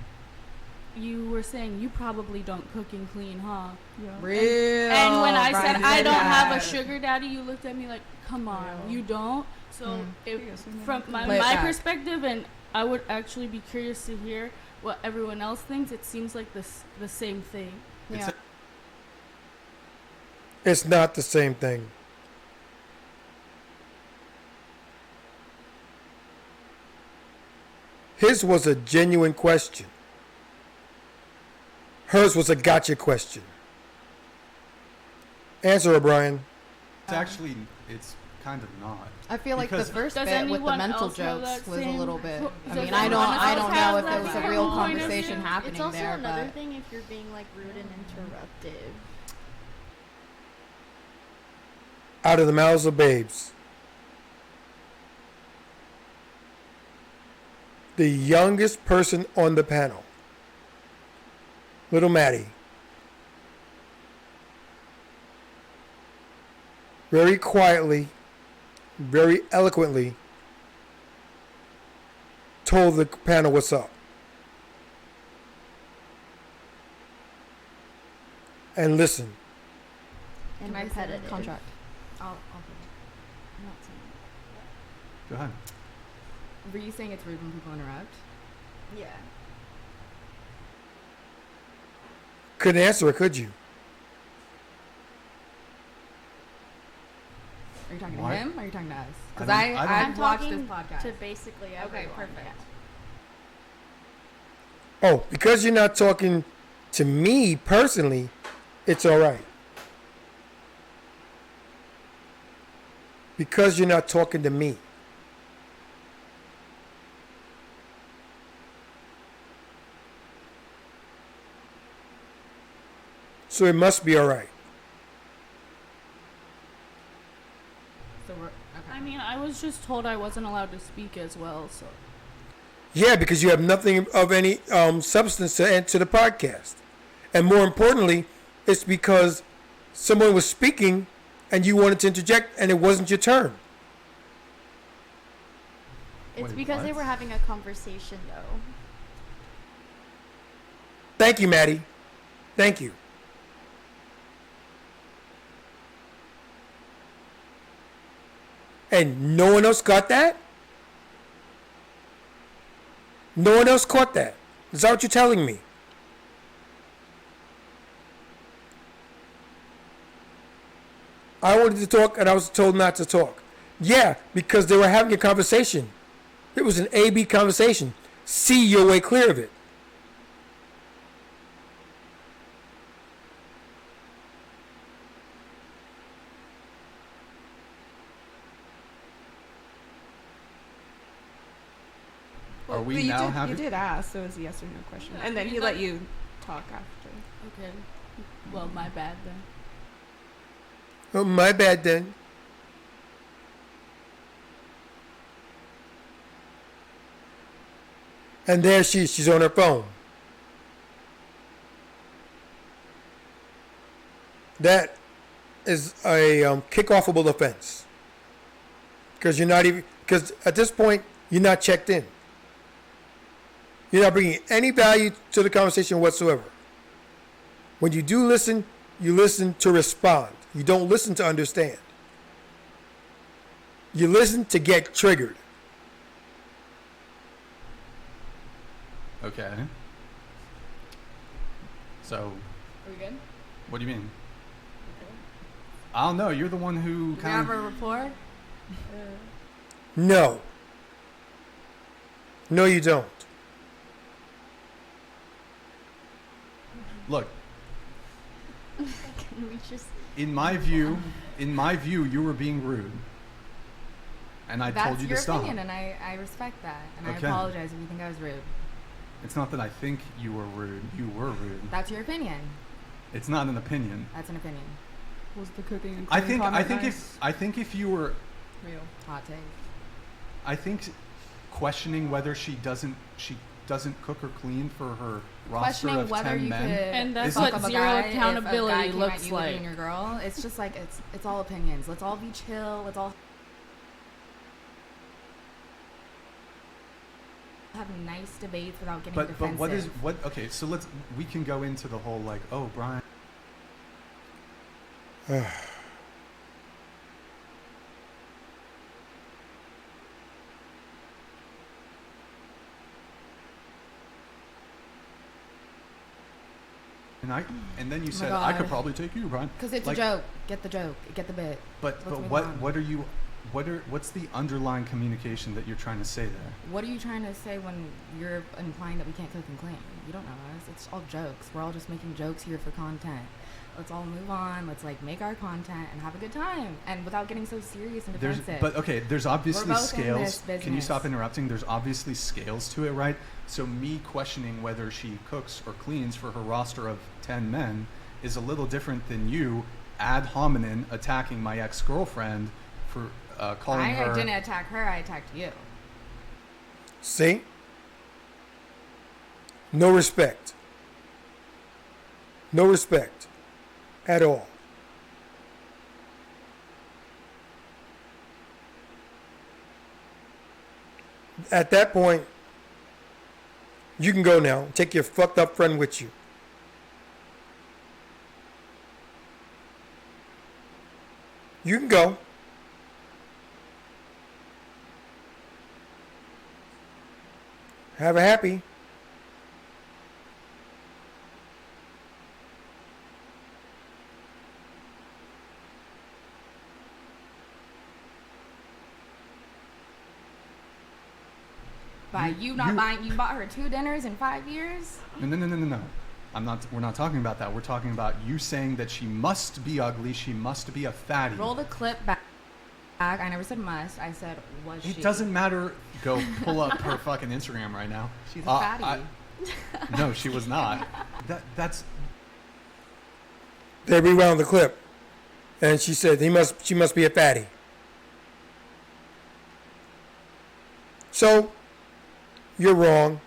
[SPEAKER 5] You were saying you probably don't cook and clean, huh? Yeah.
[SPEAKER 3] Real.
[SPEAKER 5] And when I said
[SPEAKER 3] Brian
[SPEAKER 5] I
[SPEAKER 3] said
[SPEAKER 5] don't have a
[SPEAKER 3] that.
[SPEAKER 5] sugar daddy, you looked at me like, "Come on,
[SPEAKER 3] Real.
[SPEAKER 5] you don't." So if from my
[SPEAKER 3] Play it back.
[SPEAKER 5] perspective, and I would actually be curious to hear what everyone else thinks. It seems like the same thing.
[SPEAKER 3] Yeah.
[SPEAKER 2] It's not the same thing. His was a genuine question. Hers was a gotcha question. Answer, O'Brien.
[SPEAKER 4] It's actually, it's kind of not.
[SPEAKER 3] I feel like the
[SPEAKER 4] Because-
[SPEAKER 3] first
[SPEAKER 5] Does
[SPEAKER 3] bit with the
[SPEAKER 5] anyone
[SPEAKER 3] mental
[SPEAKER 5] else know
[SPEAKER 3] jokes
[SPEAKER 5] that
[SPEAKER 3] was a
[SPEAKER 5] same-
[SPEAKER 3] little bit.
[SPEAKER 5] Does
[SPEAKER 3] I mean,
[SPEAKER 5] anyone
[SPEAKER 3] I don't
[SPEAKER 5] else
[SPEAKER 3] know
[SPEAKER 5] have
[SPEAKER 3] if
[SPEAKER 5] that
[SPEAKER 3] it was a
[SPEAKER 5] same
[SPEAKER 3] real
[SPEAKER 5] point of
[SPEAKER 3] conversation
[SPEAKER 5] view?
[SPEAKER 3] happening
[SPEAKER 6] It's also
[SPEAKER 3] there,
[SPEAKER 6] another
[SPEAKER 3] but
[SPEAKER 6] thing if you're being like rude and interruptive.
[SPEAKER 2] Out of the mouths of babes. The youngest person on the panel. Little Maddie. Very quietly, very eloquently told the panel what's up. And listen.
[SPEAKER 6] And
[SPEAKER 3] can I say
[SPEAKER 6] repetitive.
[SPEAKER 3] contract? I'll
[SPEAKER 5] I'm not saying
[SPEAKER 4] Go ahead.
[SPEAKER 3] Were you saying it's rude when people interrupt?
[SPEAKER 6] Yeah.
[SPEAKER 2] Couldn't answer it, could you?
[SPEAKER 3] Are you talking
[SPEAKER 4] Why?
[SPEAKER 3] to him or are you talking to us? Because
[SPEAKER 4] I don't-
[SPEAKER 3] I've watched this
[SPEAKER 6] talking
[SPEAKER 3] podcast.
[SPEAKER 6] to basically everyone.
[SPEAKER 3] Okay, perfect.
[SPEAKER 6] Yeah.
[SPEAKER 2] Oh, because you're not talking to me personally, it's all right. Because you're not talking to me. So it must be all right.
[SPEAKER 3] So we're okay.
[SPEAKER 5] I mean, I was just told I wasn't allowed to speak as well, so.
[SPEAKER 2] Yeah, because you have nothing of any substance to add to the podcast. And more importantly, it's because someone was speaking and you wanted to interject and it wasn't your turn.
[SPEAKER 6] It's
[SPEAKER 4] Wait,
[SPEAKER 6] because they
[SPEAKER 4] what?
[SPEAKER 6] were having a conversation though.
[SPEAKER 2] Thank you, Maddie. Thank you. And no one else got that? No one else caught that. Is that what you're telling me? I wanted to talk and I was told not to talk. Yeah, because they were having a conversation. It was an A-B conversation. See your way clear of it.
[SPEAKER 4] Are we
[SPEAKER 7] But you
[SPEAKER 4] now
[SPEAKER 7] did,
[SPEAKER 4] having?
[SPEAKER 7] You did ask, so it was a yes or no question,
[SPEAKER 5] Yeah,
[SPEAKER 7] and then
[SPEAKER 5] you
[SPEAKER 7] he let
[SPEAKER 5] got-
[SPEAKER 7] you talk after.
[SPEAKER 5] Okay. Well, my bad then.
[SPEAKER 2] Oh, my bad then. And there she's on her phone. That is a kickoffable offense. Because you're not even, because at this point, you're not checked in. You're not bringing any value to the conversation whatsoever. When you do listen, you listen to respond. You don't listen to understand. You listen to get triggered.
[SPEAKER 4] Okay. So,
[SPEAKER 3] Are we good?
[SPEAKER 4] what do you mean? I don't know. You're the one who
[SPEAKER 3] Do we
[SPEAKER 4] kind
[SPEAKER 3] have a
[SPEAKER 4] of.
[SPEAKER 3] rapport?
[SPEAKER 2] No. No, you don't.
[SPEAKER 4] Look,
[SPEAKER 6] Can we just?
[SPEAKER 4] in my view, you were being rude, and I
[SPEAKER 3] That's
[SPEAKER 4] told you
[SPEAKER 3] your
[SPEAKER 4] to stop.
[SPEAKER 3] opinion, and I respect that. And
[SPEAKER 4] Okay.
[SPEAKER 3] I apologize if you think I was rude.
[SPEAKER 4] It's not that I think you were rude. You were rude.
[SPEAKER 3] That's your opinion.
[SPEAKER 4] It's not an opinion.
[SPEAKER 3] That's an opinion.
[SPEAKER 7] Was the cooking and
[SPEAKER 4] I
[SPEAKER 7] cleaning
[SPEAKER 4] think. I
[SPEAKER 7] comment
[SPEAKER 4] think
[SPEAKER 7] nice?
[SPEAKER 4] if you were,
[SPEAKER 7] Real.
[SPEAKER 3] Hot take.
[SPEAKER 4] I think, questioning whether she doesn't cook or clean for her roster
[SPEAKER 3] Questioning
[SPEAKER 4] of
[SPEAKER 3] whether
[SPEAKER 4] 10
[SPEAKER 3] you
[SPEAKER 4] men.
[SPEAKER 3] could
[SPEAKER 5] And that's
[SPEAKER 3] fuck
[SPEAKER 5] what
[SPEAKER 3] up a
[SPEAKER 5] zero
[SPEAKER 3] guy
[SPEAKER 5] accountability
[SPEAKER 3] if a guy
[SPEAKER 5] looks
[SPEAKER 3] came at you
[SPEAKER 5] like.
[SPEAKER 3] and your girl. It's just like it's all opinions. Let's all be chill. Let's all have nice debates without getting
[SPEAKER 4] But
[SPEAKER 3] defensive.
[SPEAKER 4] what? Okay, so we can go into the whole like, oh, Brian. And then you said I could
[SPEAKER 3] God.
[SPEAKER 4] probably take you, Brian.
[SPEAKER 3] Because it's
[SPEAKER 4] Like,
[SPEAKER 3] a joke. Get the joke. Get the bit.
[SPEAKER 4] But
[SPEAKER 3] Let's
[SPEAKER 4] but
[SPEAKER 3] move
[SPEAKER 4] what
[SPEAKER 3] on.
[SPEAKER 4] what are you? What's the underlying communication that you're trying to say there?
[SPEAKER 3] What are you trying to say when you're implying that we can't cook and clean? You don't know us. It's all jokes. We're all just making jokes here for content. Let's all move on. Let's like make our content and have a good time, and without getting so serious and defensive.
[SPEAKER 4] There's obviously
[SPEAKER 3] We're both in
[SPEAKER 4] scales.
[SPEAKER 3] this
[SPEAKER 4] Can you stop
[SPEAKER 3] business.
[SPEAKER 4] interrupting? There's obviously scales to it, right? So me questioning whether she cooks or cleans for her roster of 10 men is a little different than you ad hominem attacking my ex-girlfriend for calling
[SPEAKER 3] I
[SPEAKER 4] her.
[SPEAKER 3] didn't attack her. I attacked you.
[SPEAKER 2] See? No respect. No respect at all. At that point, you can go now. Take your fucked up friend with you. You can go. Have a happy.
[SPEAKER 3] By you not buying, you bought her 2 dinners in 5 years.
[SPEAKER 4] No. We're not talking about that. We're talking about you saying that she must be ugly. She must be a fatty.
[SPEAKER 3] Roll the clip back. I never said must. I said was she.
[SPEAKER 4] It doesn't matter. Go pull up her fucking Instagram right now.
[SPEAKER 3] She's a fatty.
[SPEAKER 4] No, she was not. That's
[SPEAKER 2] They rewound the clip, and she said she must be a fatty. So, you're wrong.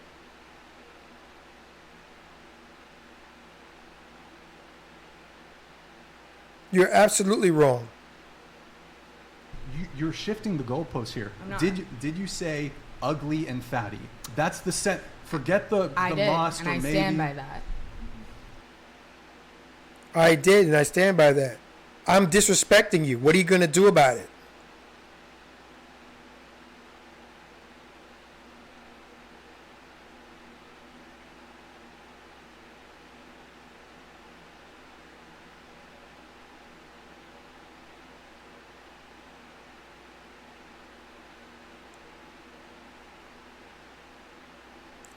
[SPEAKER 2] You're absolutely wrong.
[SPEAKER 4] you're shifting the goalposts here.
[SPEAKER 3] I'm not.
[SPEAKER 4] Did you say ugly and fatty? That's the set. Forget the
[SPEAKER 3] I did,
[SPEAKER 4] must
[SPEAKER 3] and
[SPEAKER 4] or
[SPEAKER 3] I
[SPEAKER 4] maybe.
[SPEAKER 3] stand by that.
[SPEAKER 2] I did, and I stand by that. I'm disrespecting you. What are you going to do about it?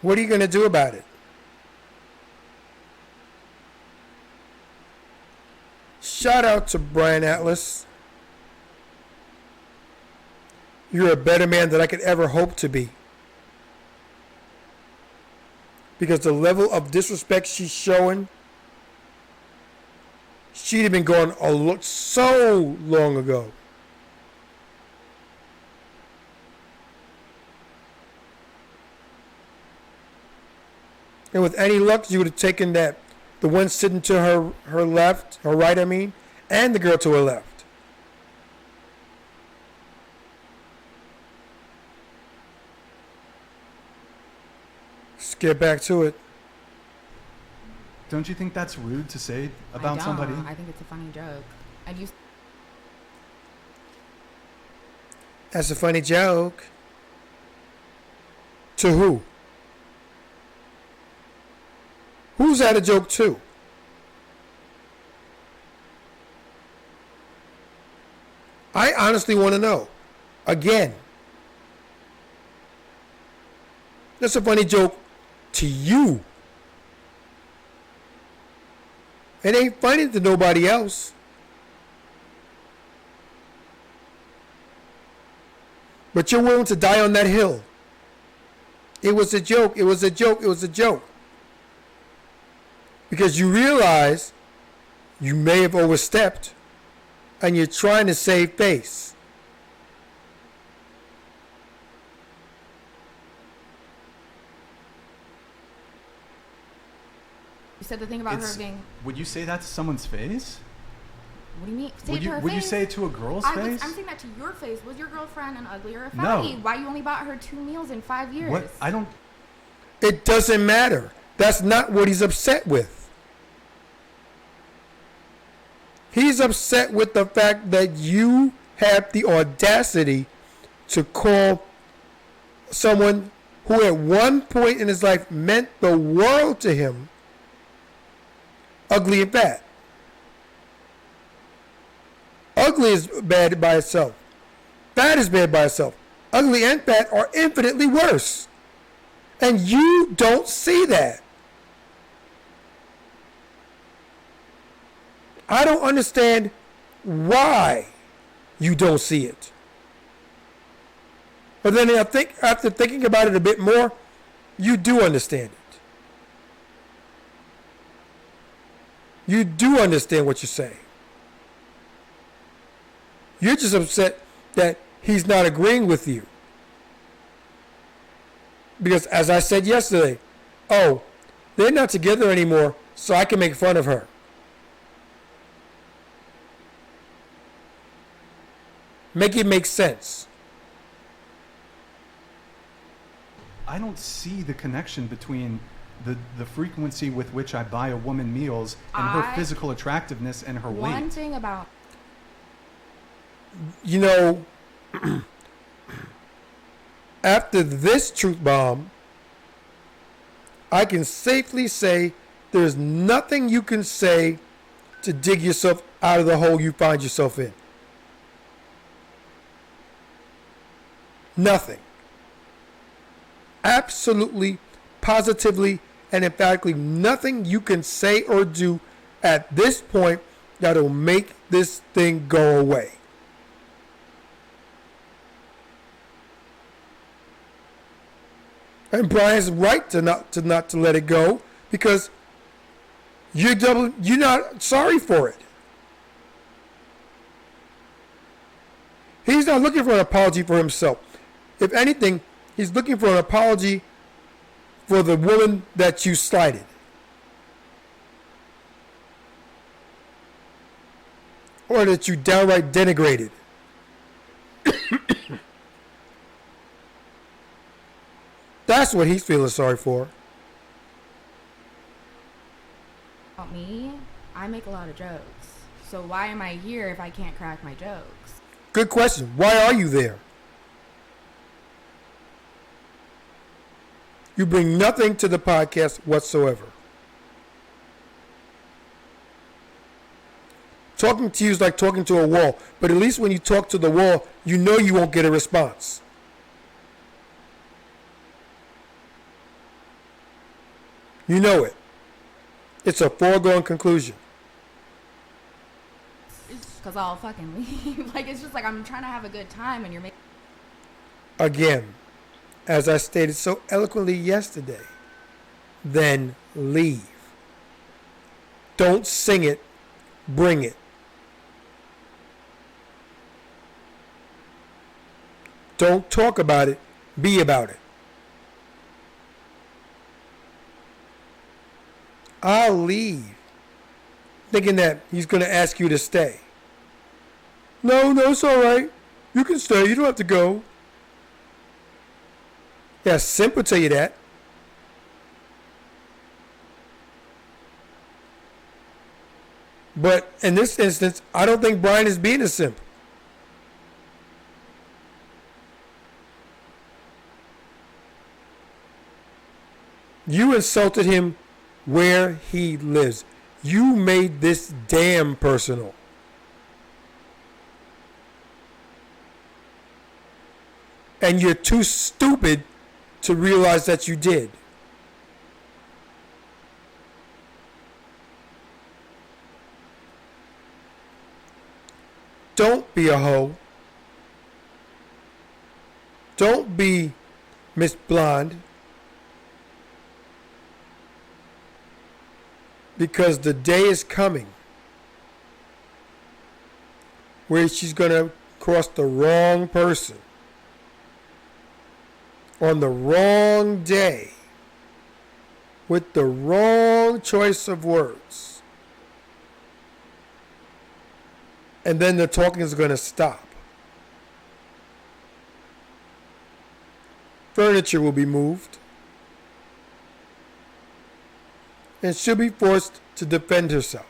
[SPEAKER 2] What are you going to do about it? Shout out to Brian Atlas. You're a better man than I could ever hope to be. because the level of disrespect she's showing, she'd have been gone so long ago. And with any luck, you would have taken that, the one sitting to her left, her right, I mean, and the girl to her left. Let's get back to it.
[SPEAKER 4] Don't you think that's rude to say about
[SPEAKER 3] I don't.
[SPEAKER 4] somebody?
[SPEAKER 3] I think it's a funny joke. And you
[SPEAKER 2] That's a funny joke. To who? Who's that a joke to? I honestly want to know. Again. That's a funny joke to you. It ain't funny to nobody else. But you're willing to die on that hill. It was a joke. It was a joke. It was a joke. Because you realize you may have overstepped and you're trying to save face.
[SPEAKER 3] said the thing about her being.
[SPEAKER 4] Would you say that to someone's face?
[SPEAKER 3] What do you mean? Say
[SPEAKER 4] Would
[SPEAKER 3] it to
[SPEAKER 4] you
[SPEAKER 3] her
[SPEAKER 4] would you
[SPEAKER 3] face.
[SPEAKER 4] say it to a girl's face?
[SPEAKER 3] I'm saying that to your face. Was your girlfriend an ugly or a
[SPEAKER 4] No.
[SPEAKER 3] fatty? Why you only bought her 2 meals in 5 years?
[SPEAKER 4] What? I don't.
[SPEAKER 2] It doesn't matter. That's not what he's upset with. He's upset with the fact that you have the audacity to call someone who at one point in his life meant the world to him ugly and fat. Ugly is bad by itself. Fat is bad by itself. Ugly and fat are infinitely worse. And you don't see that. I don't understand why you don't see it. But then I think after thinking about it a bit more, you do understand it. You do understand what you're saying. You're just upset that he's not agreeing with you. Because as I said yesterday, oh, they're not together anymore, so I can make fun of her. Make it make sense.
[SPEAKER 4] I don't see the connection between the frequency with which I buy a woman meals and her physical attractiveness and her weight.
[SPEAKER 3] One thing about
[SPEAKER 2] You know, after this truth bomb, I can safely say there's nothing you can say to dig yourself out of the hole you find yourself in. Nothing. Absolutely, positively, and emphatically nothing you can say or do at this point that'll make this thing go away. And Brian's right to not to let it go because you're not sorry for it. He's not looking for an apology for himself. If anything, he's looking for an apology for the woman that you slighted. Or that you downright denigrated. That's what he's feeling sorry for.
[SPEAKER 3] me, I make a lot of jokes. So why am I here if I can't crack my jokes?
[SPEAKER 2] Good question. Why are you there? You bring nothing to the podcast whatsoever. Talking to you is like talking to a wall, but at least when you talk to the wall, you know you won't get a response. You know it. It's a foregone conclusion.
[SPEAKER 3] Because I'll fucking leave. Like, it's just like I'm trying to have a good time and you're making...
[SPEAKER 2] Again, as I stated so eloquently yesterday, then leave. Don't sing it, bring it. Don't talk about it, be about it. I'll leave, thinking that he's going to ask you to stay. No, it's all right. You can stay. You don't have to go. Yeah, Simp will tell you that. But in this instance, I don't think Brian is being a simp. You insulted him where he lives. You made this damn personal. And you're too stupid to realize that you did. Don't be a hoe. Don't be Miss Blonde. Because the day is coming where she's going to cross the wrong person on the wrong day with the wrong choice of words. And then the talking is going to stop. Furniture will be moved. And she'll be forced to defend herself.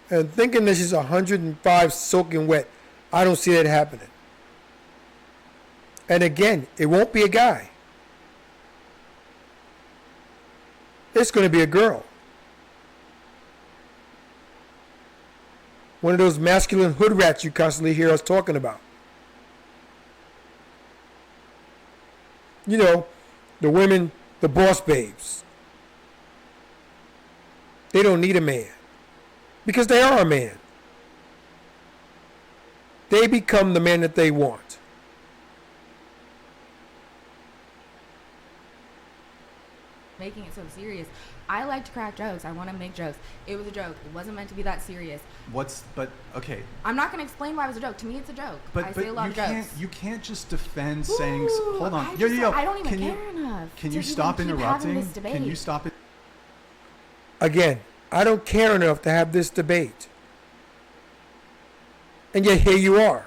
[SPEAKER 2] And thinking that she's 105 soaking wet, I don't see that happening. And again, it won't be a guy. It's going to be a girl. One of those masculine hood rats you constantly hear us talking about. You know, the women, the boss babes. They don't need a man. Because they are a man. They become the man that they want.
[SPEAKER 3] Making it so serious. I like to crack jokes. I want to make jokes. It was a joke. It wasn't meant to be that serious.
[SPEAKER 4] Okay.
[SPEAKER 3] I'm not going to explain why it was a joke. To me, it's a joke. I say a lot of jokes.
[SPEAKER 4] You can't just defend saying. Hold on.
[SPEAKER 3] I don't even care enough.
[SPEAKER 4] Can
[SPEAKER 3] to
[SPEAKER 4] you
[SPEAKER 3] even
[SPEAKER 4] stop
[SPEAKER 3] keep
[SPEAKER 4] interrupting?
[SPEAKER 3] having this debate.
[SPEAKER 4] Can you stop it?
[SPEAKER 2] Again, I don't care enough to have this debate. And yet here you are.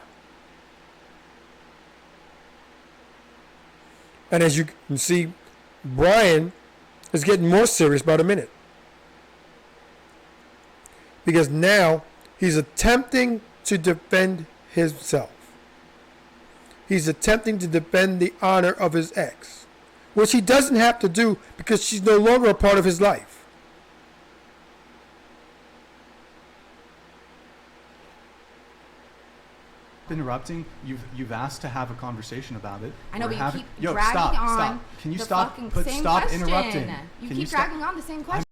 [SPEAKER 2] And as you can see, Brian is getting more serious by the minute. Because now he's attempting to defend himself. He's attempting to defend the honor of his ex, which he doesn't have to do because she's no longer a part of his life.
[SPEAKER 4] Interrupting. You've asked to have a conversation about it.
[SPEAKER 3] I know,
[SPEAKER 4] We're
[SPEAKER 3] but you keep
[SPEAKER 4] Yo,
[SPEAKER 3] dragging
[SPEAKER 4] stop,
[SPEAKER 3] on
[SPEAKER 4] stop. Can you
[SPEAKER 3] the
[SPEAKER 4] stop?
[SPEAKER 3] fucking
[SPEAKER 4] But
[SPEAKER 3] same
[SPEAKER 4] stop
[SPEAKER 3] question.
[SPEAKER 4] interrupting.
[SPEAKER 3] You
[SPEAKER 4] Can
[SPEAKER 3] keep
[SPEAKER 4] stop?
[SPEAKER 3] dragging on the same question.